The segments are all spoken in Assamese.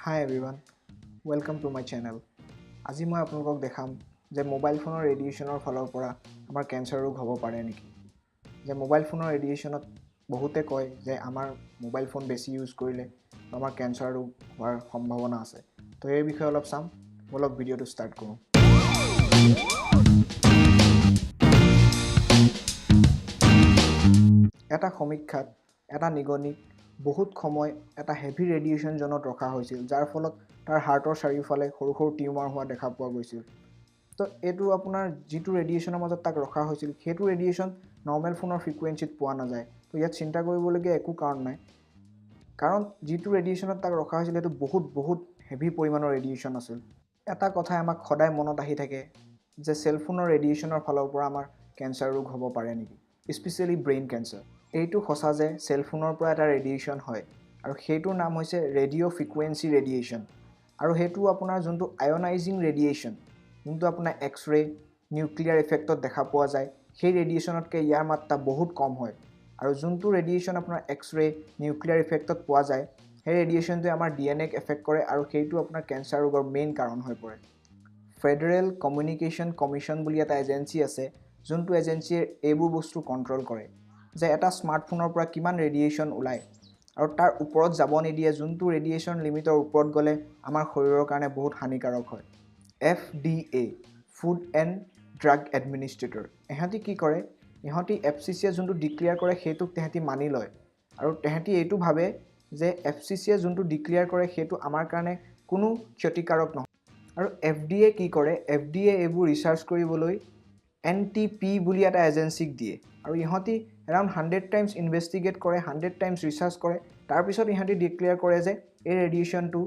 Hi everyone, welcome to my channel. আজি মই আপোনালোকক দেখাম যে মোবাইল ফোনৰ ৰেডিয়েশ্যনৰ ফালৰ পৰা আমাৰ কেঞ্চাৰ ৰোগ হ'ব পাৰে নেকি। যে মোবাইল ফোনৰ ৰেডিয়েশ্যনত বহুতে কয় যে আমাৰ মোবাইল ফোন বেছি ইউজ কৰিলে আমাৰ কেঞ্চাৰ ৰোগ হোৱাৰ সম্ভাৱনা আছে। তো এই বিষয়ে অলপ চাম, বলক ভিডিঅ'টো ষ্টাৰ্ট কৰোঁ। এটা সমীক্ষাত এটা নিগনিক বহুত সময় এটা হেভি ৰেডিয়েশ্যন জোনত ৰখা হৈছিল, যাৰ ফলত তাৰ হাৰ্টৰ চাৰিওফালে সৰু সৰু টিউমাৰ হোৱা দেখা পোৱা গৈছিল। তো এইটো আপোনাৰ যিটো ৰেডিয়েশ্যনৰ মাজত তাক ৰখা হৈছিল সেইটো ৰেডিয়েশ্যন নৰ্মেল ফোনৰ ফ্ৰিকুৱেঞ্চিত পোৱা নাযায়। তো ইয়াত চিন্তা কৰিবলগীয়া একো কাৰণ নাই, কাৰণ যিটো ৰেডিয়েশ্যনত তাক ৰখা হৈছিল সেইটো বহুত হেভি পৰিমাণৰ ৰেডিয়েশ্যন আছিল। এটা কথাই আমাক সদায় মনত আহি থাকে যে চেলফোনৰ ৰেডিয়েশ্যনৰ ফালৰ পৰা আমাৰ কেঞ্চাৰ ৰোগ হ'ব পাৰে নেকি, স্পেচিয়েলি ব্ৰেইন কেঞ্চাৰ। এইটো সঁচা যে চেলফোনৰ পৰা এটা ৰেডিয়েশ্যন হয় আৰু সেইটোৰ নাম হৈছে ৰেডিঅ' ফ্ৰিকুৱেঞ্চি ৰেডিয়েশ্যন। আৰু সেইটো আপোনাৰ যোনটো আয়নাইজিং ৰেডিয়েশ্যন, যোনটো আপোনাৰ এক্স-ৰে নিউক্লিয়াৰ ইফেক্টত দেখা পোৱা যায়, সেই ৰেডিয়েশ্যনতকৈ ইয়াৰ মাত্ৰা বহুত কম হয়। আৰু যোনটো ৰেডিয়েশ্যন আপোনাৰ এক্স-ৰে নিউক্লিয়াৰ ইফেক্টত পোৱা যায়, সেই ৰেডিয়েশ্যনটোৱে আমাৰ DNA-ক এফেক্ট কৰে আৰু সেইটো আপোনাৰ কেঞ্চাৰ ৰোগৰ মেইন কাৰণ হৈ পৰে। ফেডাৰেল কমিউনিকেশ্যন কমিশ্যন বুলি এটা এজেঞ্চি আছে, যোনটো এজেঞ্চিয়ে এইবোৰ বস্তু কণ্ট্ৰল কৰে যে এটা স্মাৰ্টফোনৰ পৰা কিমান ৰেডিয়েশ্যন ওলায় আৰু তাৰ ওপৰত যাব নিদিয়ে। যোনটো ৰেডিয়েশ্যন লিমিটৰ ওপৰত গ'লে আমাৰ শৰীৰৰ কাৰণে বহুত হানিকাৰক হয়। FDA food and drug administrator, ইহঁতি কি কৰে, ইহঁতি FCCয়ে যোনটো ডিক্লেয়াৰ কৰে সেইটোক তেহেঁতি মানি লয় আৰু তেহেঁতি এইটো ভাবে যে FCCয়ে যোনটো ডিক্লেয়াৰ কৰে সেইটো আমাৰ কাৰণে কোনো ক্ষতিকাৰক নহয়। আৰু FDA কি কৰে, FDA এইবোৰ ৰিচাৰ্চ কৰিবলৈ NTP বুলি এটা এজেঞ্চিক দিয়ে আৰু ইহঁতি এৰাউণ্ড 100 টাইমছ ইনভেষ্টিগেট কৰে, 100 টাইমছ ৰিচাৰ্চ কৰে। তাৰপিছত ইহঁতি ডিক্লেয়াৰ কৰে যে এই ৰেডিয়েশ্যনটো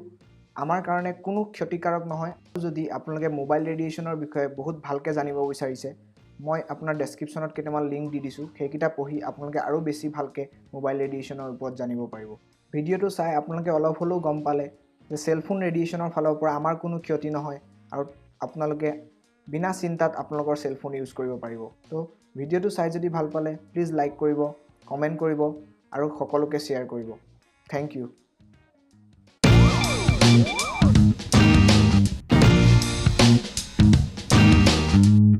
আমাৰ কাৰণে কোনো ক্ষতিকাৰক নহয়। যদি আপোনালোকে মোবাইল ৰেডিয়েশ্যনৰ বিষয়ে বহুত ভালকৈ জানিব বিচাৰিছে, মই আপোনাৰ ডেছক্ৰিপশ্যনত কেইটামান লিংক দি দিছোঁ, সেইকেইটা পঢ়ি আপোনালোকে আৰু বেছি ভালকৈ মোবাইল ৰেডিয়েশ্যনৰ ওপৰত জানিব পাৰিব। ভিডিঅ'টো চাই আপোনালোকে অলপ হ'লেও গম পালে যে চেলফোন ৰেডিয়েশ্যনৰ ফালৰ পৰা আমাৰ কোনো ক্ষতি নহয় আৰু আপোনালোকে বিনা চিন্তাত আপোনালোকৰ চেলফোন ইউজ কৰিব পাৰিব। তো ভিডিঅ'টো চাই যদি ভাল পালে প্লিজ লাইক কৰিব, কমেণ্ট কৰিব আৰু সকলোকে শ্বেয়াৰ কৰিব। Thank U.